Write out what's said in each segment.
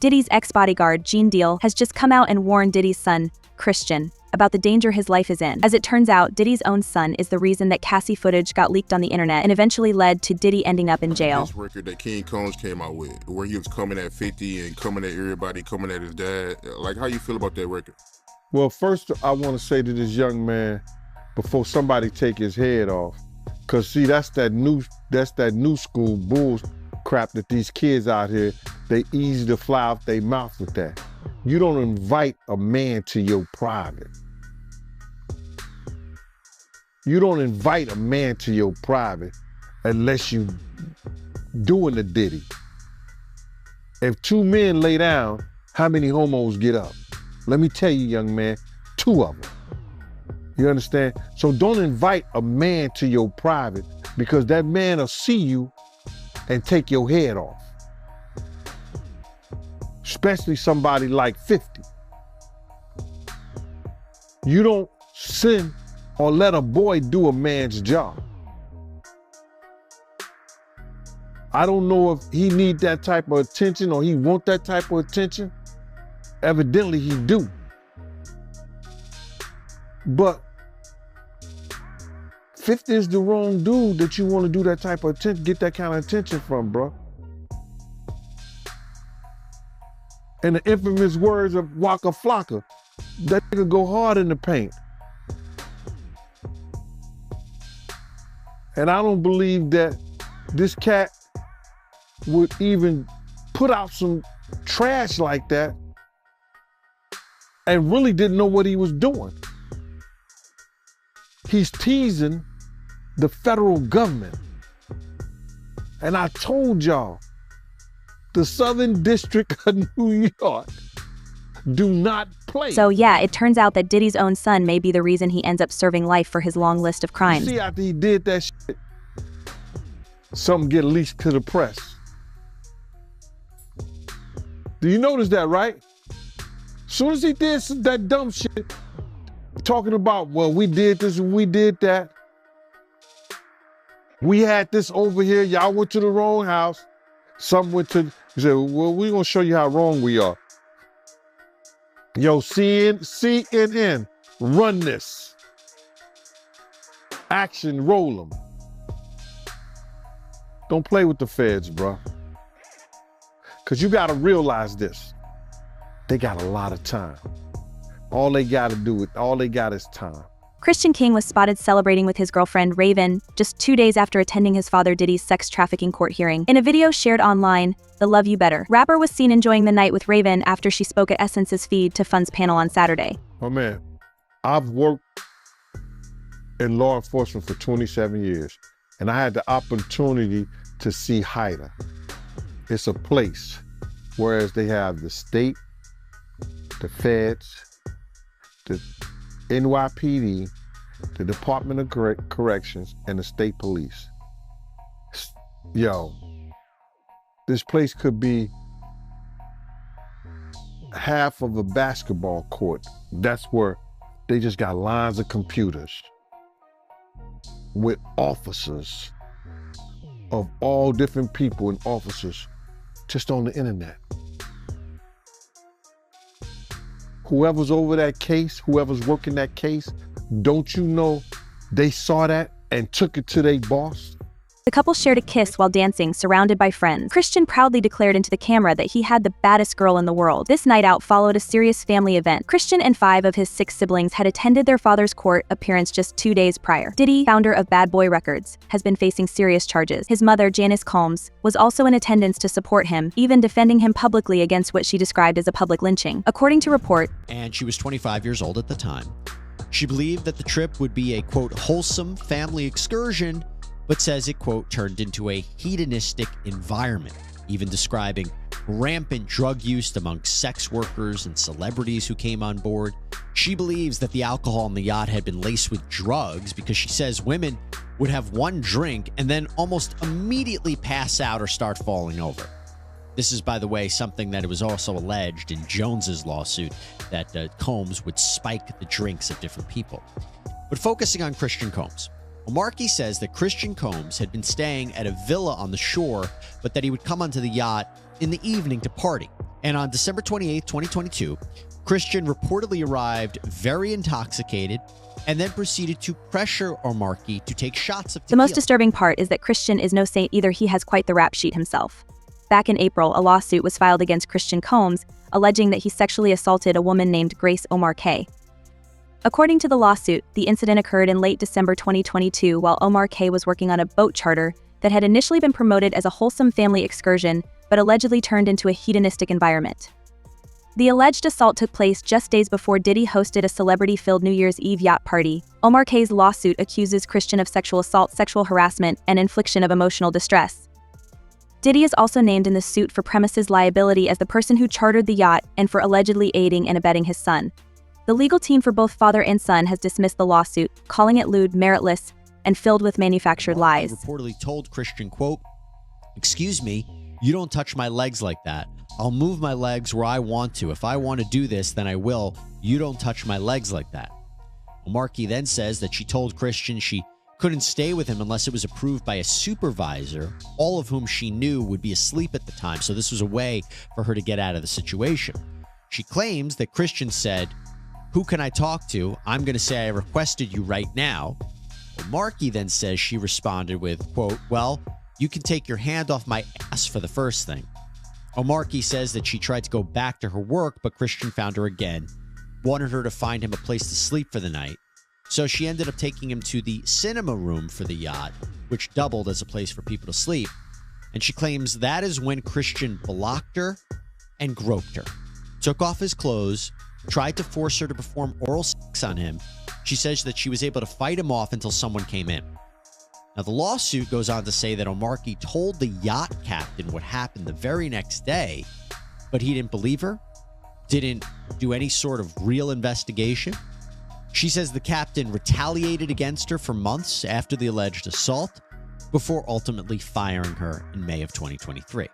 Diddy's ex-bodyguard, Gene Deal, has just come out and warned Diddy's son, Christian, about the danger his life is in. As it turns out, Diddy's own son is the reason that Cassie footage got leaked on the internet and eventually led to Diddy ending up in jail. This record that King Combs came out with, where he was coming at 50 and coming at everybody, coming at his dad. Like, how you feel about that record? Well, first I want to say to this young man, before somebody take his head off, because see, that's that new school bull crap that these kids out here, they easy to fly off their mouth with that. You don't invite a man to your private. You don't invite a man to your private unless you doing the Diddy. If two men lay down, how many homos get up? Let me tell you, young man, 2 of them. You understand? So don't invite a man to your private, because that man will see you and take your head off. Especially somebody like 50. You don't send or let a boy do a man's job. I don't know if he need that type of attention or he want that type of attention. Evidently he do. But 50 is the wrong dude that you want to do that type of attention, get that kind of attention from, bro. In the infamous words of Waka Flocka, that nigga go hard in the paint. And I don't believe that this cat would even put out some trash like that and really didn't know what he was doing. He's teasing the federal government. And I told y'all, the Southern District of New York do not play. So yeah, it turns out that Diddy's own son may be the reason he ends up serving life for his long list of crimes. See, after he did that shit, something get leaked to the press. Do you notice that, right? As soon as he did that dumb shit, talking about, well, we did this and we did that. We had this over here, y'all went to the wrong house. Some went to, he said, well, we're gonna show you how wrong we are. Yo, CNN, run this. Action, roll them. Don't play with the feds, bro. Because you gotta realize this. They got a lot of time. All they got is time. Christian King was spotted celebrating with his girlfriend, Raven, just 2 days after attending his father Diddy's sex trafficking court hearing. In a video shared online, The Love You Better, rapper was seen enjoying the night with Raven after she spoke at Essence's Feed to Fund's panel on Saturday. Oh man, I've worked in law enforcement for 27 years, and I had the opportunity to see HIDA. It's a place, whereas they have the state, the feds, the NYPD, the Department of Corrections, and the state police. Yo, this place could be half of a basketball court. That's where they just got lines of computers with officers of all different people and officers just on the internet. Whoever's over that case, whoever's working that case, don't you know they saw that and took it to their boss? The couple shared a kiss while dancing, surrounded by friends. Christian proudly declared into the camera that he had the baddest girl in the world. This night out followed a serious family event. Christian and 5 of his 6 siblings had attended their father's court appearance just 2 days prior. Diddy, founder of Bad Boy Records, has been facing serious charges. His mother, Janice Combs, was also in attendance to support him, even defending him publicly against what she described as a public lynching. According to report, and she was 25 years old at the time. She believed that the trip would be a, quote, wholesome family excursion, but says it, quote, turned into a hedonistic environment, even describing rampant drug use amongst sex workers and celebrities who came on board. She believes that the alcohol on the yacht had been laced with drugs because she says women would have one drink and then almost immediately pass out or start falling over. This is, by the way, something that it was also alleged in Jones's lawsuit, that Combs would spike the drinks of different people. But focusing on Christian Combs, Markey says that Christian Combs had been staying at a villa on the shore, but that he would come onto the yacht in the evening to party. And on December 28th, 2022, Christian reportedly arrived very intoxicated and then proceeded to pressure Omarke to take shots of tequila. The most disturbing part is that Christian is no saint either. He has quite the rap sheet himself. Back in April, a lawsuit was filed against Christian Combs, alleging that he sexually assaulted a woman named Grace Omarke. According to the lawsuit, the incident occurred in late December 2022 while Omarke was working on a boat charter that had initially been promoted as a wholesome family excursion, but allegedly turned into a hedonistic environment. The alleged assault took place just days before Diddy hosted a celebrity-filled New Year's Eve yacht party. Omarke's lawsuit accuses Christian of sexual assault, sexual harassment, and infliction of emotional distress. Diddy is also named in the suit for premises liability as the person who chartered the yacht and for allegedly aiding and abetting his son. The legal team for both father and son has dismissed the lawsuit, calling it lewd, meritless, and filled with manufactured lies. Reportedly told Christian, quote, "Excuse me, you don't touch my legs like that. I'll move my legs where I want to. If I want to do this, then I will. You don't touch my legs like that." Omarke then says that she told Christian she couldn't stay with him unless it was approved by a supervisor, all of whom she knew would be asleep at the time, so this was a way for her to get out of the situation. She claims that Christian said, "Who can I talk to? I'm going to say I requested you right now." Omarke then says she responded with, quote, "Well, you can take your hand off my ass for the first thing." Omarke says that she tried to go back to her work, but Christian found her again, wanted her to find him a place to sleep for the night. So she ended up taking him to the cinema room for the yacht, which doubled as a place for people to sleep. And she claims that is when Christian blocked her and groped her, took off his clothes, tried to force her to perform oral sex on him. She says that she was able to fight him off until someone came in. Now, the lawsuit goes on to say that Omarke told the yacht captain what happened the very next day, but he didn't believe her, didn't do any sort of real investigation. She says the captain retaliated against her for months after the alleged assault, before ultimately firing her in May of 2023.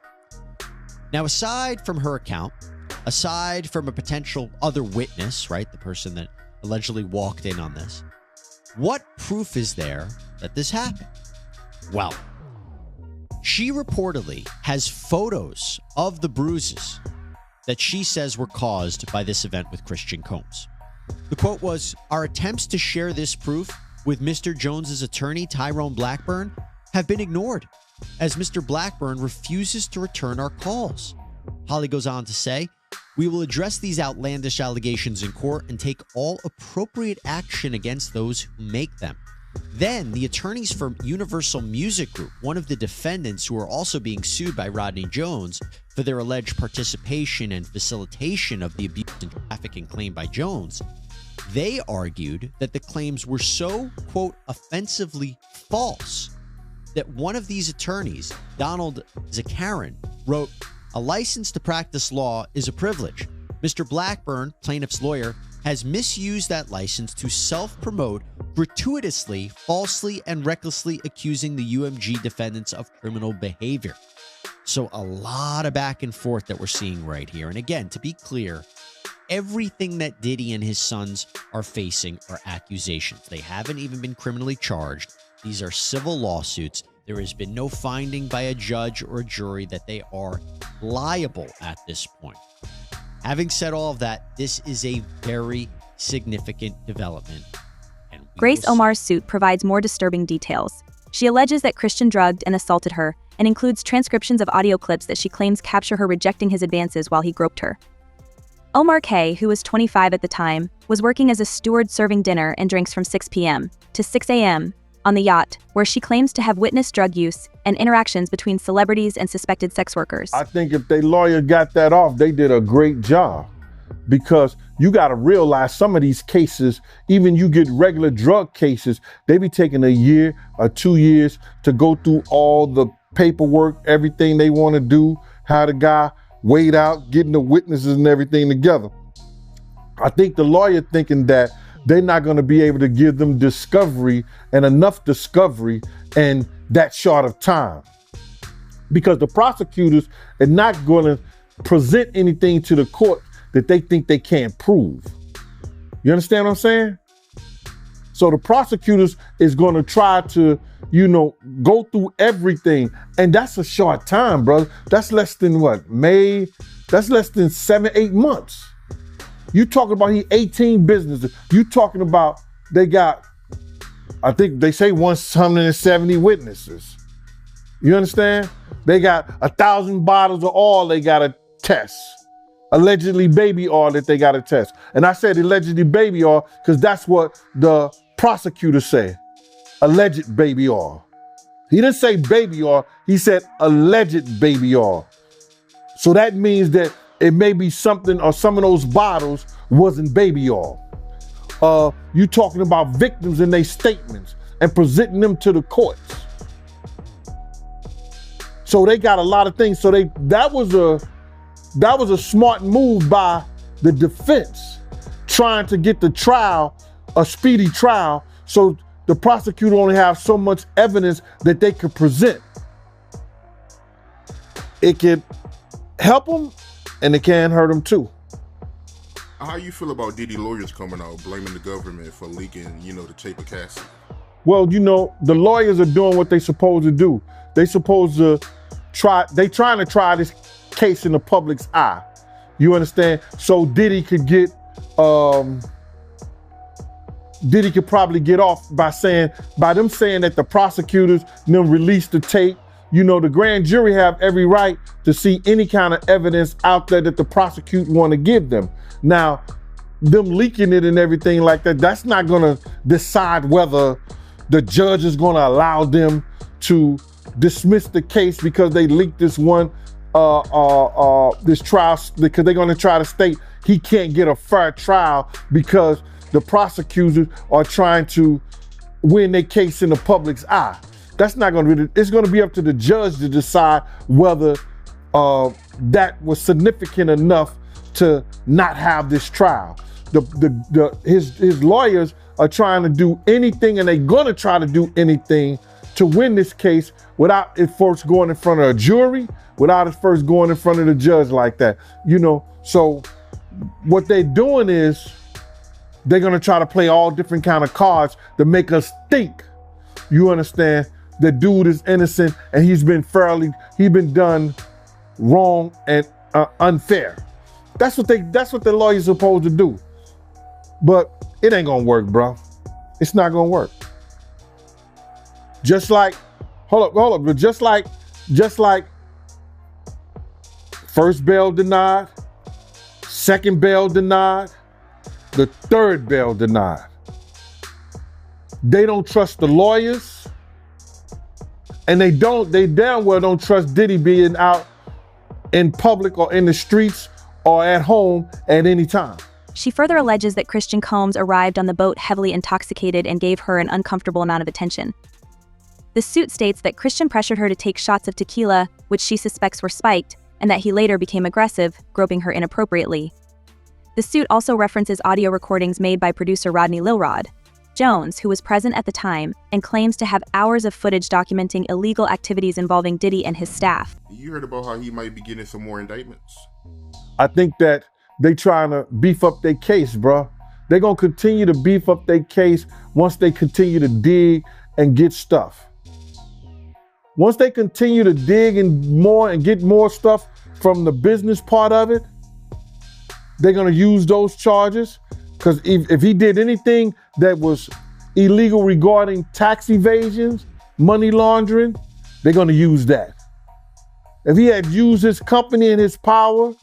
Now, aside from her account, aside from a potential other witness, right, the person that allegedly walked in on this, what proof is there that this happened? Well, she reportedly has photos of the bruises that she says were caused by this event with Christian Combs. The quote was, "Our attempts to share this proof with Mr. Jones's attorney, Tyrone Blackburn, have been ignored, as Mr. Blackburn refuses to return our calls." Holly goes on to say, "We will address these outlandish allegations in court and take all appropriate action against those who make them." Then, the attorneys for Universal Music Group, one of the defendants who are also being sued by Rodney Jones for their alleged participation and facilitation of the abuse and trafficking claimed by Jones, they argued that the claims were so, quote, offensively false that one of these attorneys, Donald Zakarin, wrote, "A license to practice law is a privilege. Mr. Blackburn, plaintiff's lawyer, has misused that license to self-promote gratuitously, falsely, and recklessly accusing the UMG defendants of criminal behavior." So a lot of back and forth that we're seeing right here. And again, to be clear, everything that Diddy and his sons are facing are accusations. They haven't even been criminally charged. These are civil lawsuits. There has been no finding by a judge or a jury that they are liable at this point. Having said all of that, this is a very significant development. And Grace Omar's suit provides more disturbing details. She alleges that Christian drugged and assaulted her, and includes transcriptions of audio clips that she claims capture her rejecting his advances while he groped her. Omarke, who was 25 at the time, was working as a steward serving dinner and drinks from 6 p.m. to 6 a.m. on the yacht, where she claims to have witnessed drug use and interactions between celebrities and suspected sex workers. I think if their lawyer got that off, they did a great job, because you got to realize some of these cases, even you get regular drug cases, they be taking a year or 2 years to go through all the paperwork, everything they want to do, how the guy weighed out, getting the witnesses and everything together. I think the lawyer thinking that they're not going to be able to give them discovery and enough discovery in that short of time, because the prosecutors are not going to present anything to the court that they think they can't prove. You understand what I'm saying? So the prosecutors is going to try to go through everything. And that's a short time, brother. That's less than what, May? That's less than 7-8 months. You talking about 18 businesses. You talking about they got, I think they say 170 witnesses. You understand? They got 1,000 bottles of oil they got to test. Allegedly baby oil that they got to test. And I said allegedly baby oil because that's what the prosecutor said. Alleged baby oil. He didn't say baby oil. He said alleged baby oil. So that means that it may be something, or some of those bottles wasn't baby oil. You talking about victims and their statements and presenting them to the courts. So they got a lot of things. So that was a smart move by the defense, trying to get the trial, a speedy trial, so the prosecutor only have so much evidence that they could present. It could help them and it can hurt them too. How you feel about Diddy lawyers coming out blaming the government for leaking, the tape of Cassie? Well, the lawyers are doing what they supposed to do. They supposed to trying to try this case in the public's eye. You understand? So Diddy could get, Diddy could probably get off by them saying that the prosecutors released the tape. The grand jury have every right to see any kind of evidence out there that the prosecutor want to give them. Now, them leaking it and everything like that, that's not gonna decide whether the judge is gonna allow them to dismiss the case because they leaked this one, this trial, because they're gonna try to state he can't get a fair trial because the prosecutors are trying to win their case in the public's eye. That's not gonna be, it's gonna be up to the judge to decide whether that was significant enough to not have this trial. His lawyers are trying to do anything, and they're gonna try to do anything to win this case without it first going in front of a jury, without it first going in front of the judge like that. So what they're doing is they're gonna try to play all different kind of cards to make us think, you understand, the dude is innocent and he's been done wrong and unfair. That's what the lawyer's supposed to do. But it ain't gonna work, bro. It's not gonna work. Just like, hold up, but just like first bail denied, second bail denied, the third bail denied. They don't trust the lawyers, and they damn well don't trust Diddy being out in public or in the streets or at home at any time. She further alleges that Christian Combs arrived on the boat heavily intoxicated and gave her an uncomfortable amount of attention. The suit states that Christian pressured her to take shots of tequila, which she suspects were spiked, and that he later became aggressive, groping her inappropriately. The suit also references audio recordings made by producer Rodney Lilrod Jones, who was present at the time, and claims to have hours of footage documenting illegal activities involving Diddy and his staff. You heard about how he might be getting some more indictments? I think that they trying to beef up their case, bro. They're gonna continue to beef up their case once they continue to dig and get stuff. Once they continue to dig and get more stuff from the business part of it, they're gonna use those charges. Because if he did anything that was illegal regarding tax evasions, money laundering, they're gonna use that. If he had used his company and his power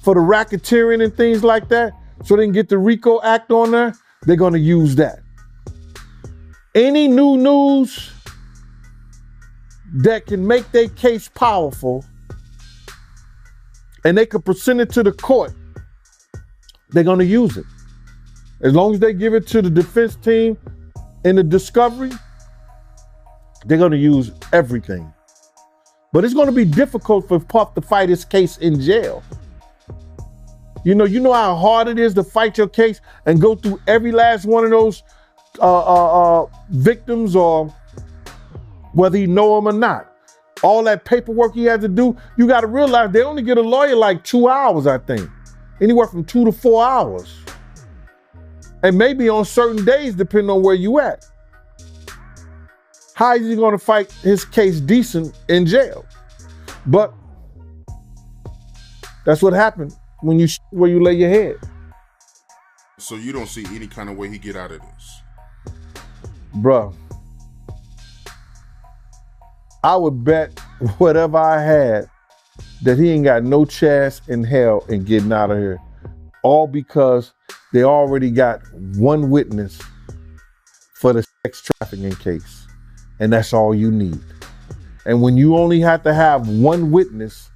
for the racketeering and things like that, so they can get the RICO Act on there, they're gonna use that. Any new news that can make their case powerful and they could present it to the court, they're gonna use it. As long as they give it to the defense team in the discovery, they're gonna use everything. But it's gonna be difficult for Puff to fight his case in jail. You know how hard it is to fight your case and go through every last one of those victims, or whether you know them or not. All that paperwork he had to do, you gotta realize they only get a lawyer like 2 hours, I think. Anywhere from 2 to 4 hours. And maybe on certain days, depending on where you at. How is he gonna fight his case decent in jail? But that's what happened when where you lay your head. So you don't see any kind of way he get out of this? Bruh, I would bet whatever I had that he ain't got no chance in hell in getting out of here. All because they already got one witness for the sex trafficking case. And that's all you need. And when you only have to have one witness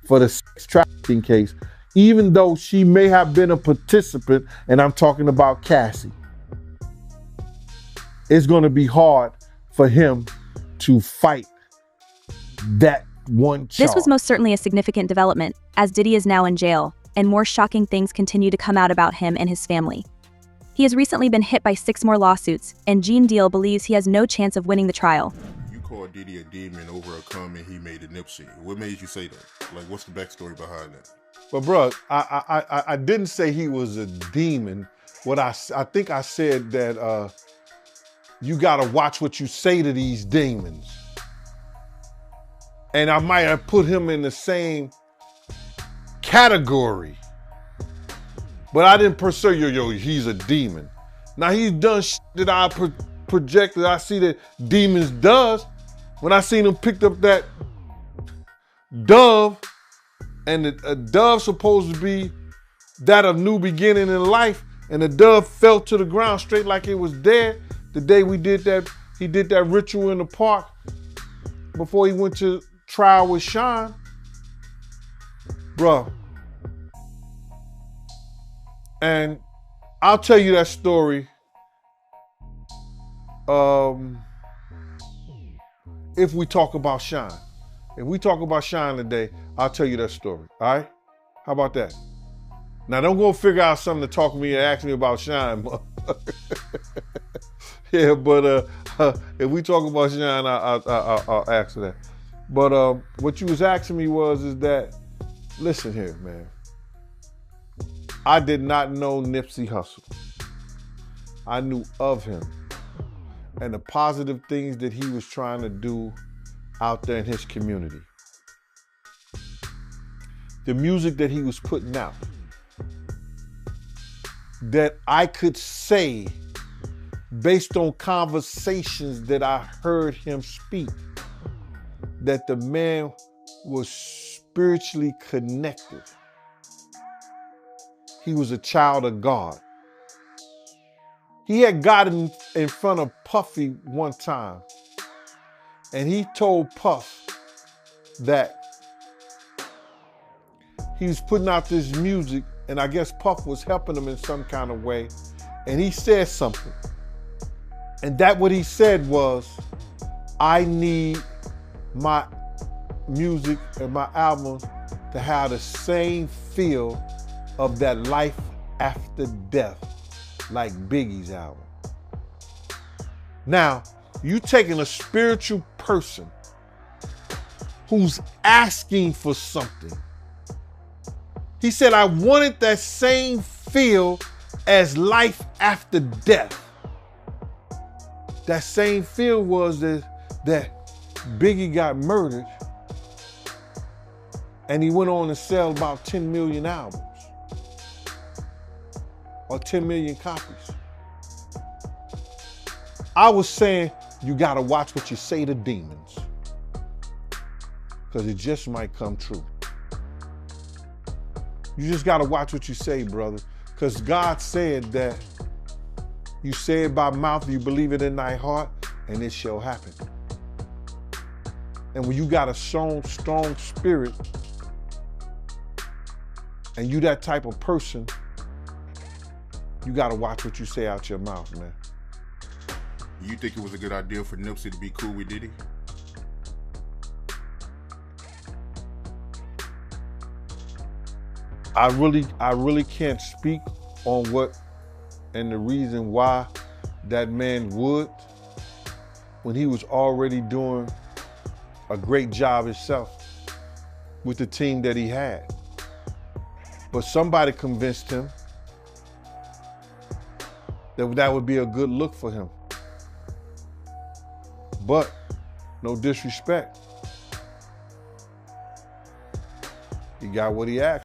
for the sex trafficking case, even though she may have been a participant, and I'm talking about Cassie, it's gonna be hard for him to fight that one charge. This was most certainly a significant development, as Diddy is now in jail, and more shocking things continue to come out about him and his family. He has recently been hit by 6 more lawsuits, and Gene Deal believes he has no chance of winning the trial. You called Diddy a demon over a comment he made to Nipsey. What made you say that? Like, what's the backstory behind that? But bro, I didn't say he was a demon. What I think I said that you gotta watch what you say to these demons. And I might have put him in the same category. But I didn't per se, he's a demon. Now he's done shit that I projected, I see that demons does. When I seen him picked up that dove, and a dove supposed to be that of new beginning in life, and the dove fell to the ground straight like it was dead. The day we did that, he did that ritual in the park before he went to trial with Sean. Bruh. And I'll tell you that story if we talk about Sean. If we talk about Sean today, I'll tell you that story, all right? How about that? Now don't go figure out something to talk to me and ask me about Sean. Yeah, but if we talk about Sean, I'll answer that. But what you was asking me is that, listen here, man. I did not know Nipsey Hussle. I knew of him and the positive things that he was trying to do out there in his community. The music that he was putting out, that I could say, based on conversations that I heard him speak, that the man was spiritually connected. He was a child of God. He had gotten in front of Puffy one time, and he told Puff that he was putting out this music, and I guess Puff was helping him in some kind of way, and he said something. And that what he said was, I need my music and my album to have the same feel of that life after death, like Biggie's album. Now, you taking a spiritual person who's asking for something. He said, I wanted that same feel as life after death. That same feel was that Biggie got murdered and he went on to sell about 10 million albums or 10 million copies. I was saying, you gotta watch what you say to demons, because it just might come true. You just gotta watch what you say, brother, because God said that you say it by mouth, you believe it in thy heart, and it shall happen. And when you got a strong spirit, and you that type of person, you gotta watch what you say out your mouth, man. You think it was a good idea for Nipsey to be cool with Diddy? I really can't speak on what and the reason why that man would, when he was already doing a great job himself with the team that he had. But somebody convinced him that that would be a good look for him. But no disrespect. He got what he asked.